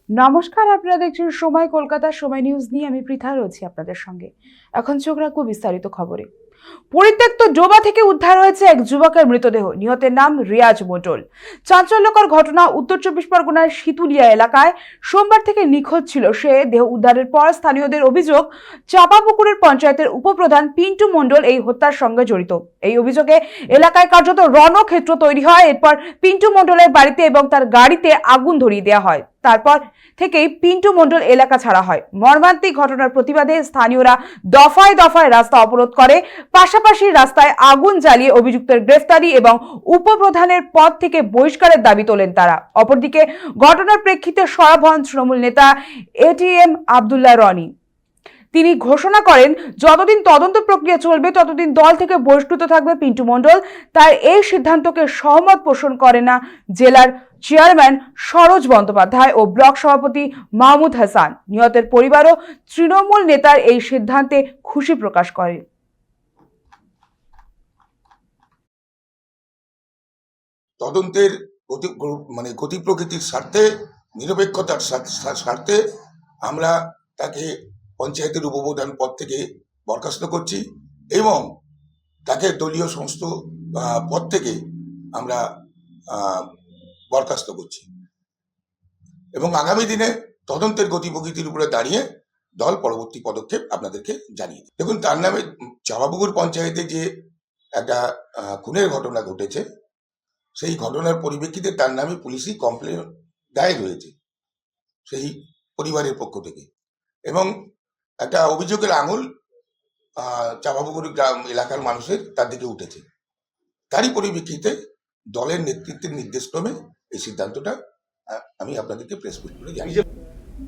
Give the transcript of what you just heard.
নমস্কার, আপনারা দেখছেন সময় কলকাতা। সময় নিউজ নিয়ে আমি পৃথা রয়েছি আপনাদের সঙ্গে। এখন চোখ রাখবো বিস্তারিত খবরে। পরিত্যক্ত ডোবা থেকে উদ্ধার হয়েছে এক যুবকের মৃতদেহ। নিহতের নাম রিয়াজ মণ্ডল। চাঞ্চল্যকর ঘটনা, উত্তর চব্বিশ পরগনার শীতুলিয়া এলাকায় সোমবার থেকে নিখোঁজ ছিল সে। দেহ উদ্ধারের পর স্থানীয়দের অভিযোগ, চাপাপুকুরের পঞ্চায়েতের উপপ্রধান পিন্টু মণ্ডল এই হত্যার সঙ্গে জড়িত। এই অভিযোগে এলাকায় কার্যত রণক্ষেত্র তৈরি হয়। এরপর পিন্টু মণ্ডলের বাড়িতে এবং তার গাড়িতে আগুন ধরিয়ে দেওয়া হয়। তারপর থেকেই পিন্টু মণ্ডল এলাকা ছাড়া হয়। মর্মান্তিক ঘটনার প্রতিবাদে স্থানীয়রা দফায় দফায় রাস্তা অবরোধ করে, পাশাপাশি রাস্তায় আগুন জ্বালিয়ে অভিযুক্তের গ্রেফতারি এবং উপপ্রধানের পদ থেকে বহিষ্কারের দাবি তোলেন তারা। অপরদিকে ঘটনার প্রেক্ষিতে সরব হন তৃণমূল নেতা এটিএম আব্দুল্লাহ রনি। তিনি ঘোষণা করেন, যতদিন তদন্ত প্রক্রিয়া চলবে ততদিন দল থেকে বহিষ্কৃত থাকবে পিন্টু মণ্ডল। তার এই সিদ্ধান্তকে সহমত পোষণ করে না জেলার চেয়ারম্যান সরোজ বন্দ্যোপাধ্যায় ও ব্লক সভাপতি মাহমুদ হাসান। নিহতের পরিবারও তৃণমূল নেতার এই সিদ্ধান্তে খুশি প্রকাশ করে। তদন্তের গতি প্রকৃতির স্বার্থে, নিরপেক্ষতার স্বার্থে আমরা তাকে পঞ্চায়েতের উপপ্রধান পদ থেকে বরখাস্ত করছি এবং তাকে দলীয় সমস্ত পদ থেকে আমরা বরখাস্ত করছি এবং আগামী দিনে তদন্তের গতি প্রকৃতির উপরে দাঁড়িয়ে দল পরবর্তী পদক্ষেপ আপনাদেরকে জানিয়ে দেবে। দেখুন, তার নামে চাপাপুকুর পঞ্চায়েতে যে একটা খুনের ঘটনা ঘটেছে, সেই ঘটনার পরিপ্রেক্ষিতে তার নামে পুলিশি কমপ্লেন দায়ের হয়েছে সেই পরিবারের পক্ষ থেকে এবং একটা অভিযোগের আঙুল চাপাপুকুর গ্রাম এলাকার মানুষের তার দিকে উঠেছে। তারই পরিপ্রেক্ষিতে দলের নেতৃত্বের নির্দেশক্রমে এই সিদ্ধান্তটা আমি আপনাদেরকে প্রেস মিট করে জানিয়েছি।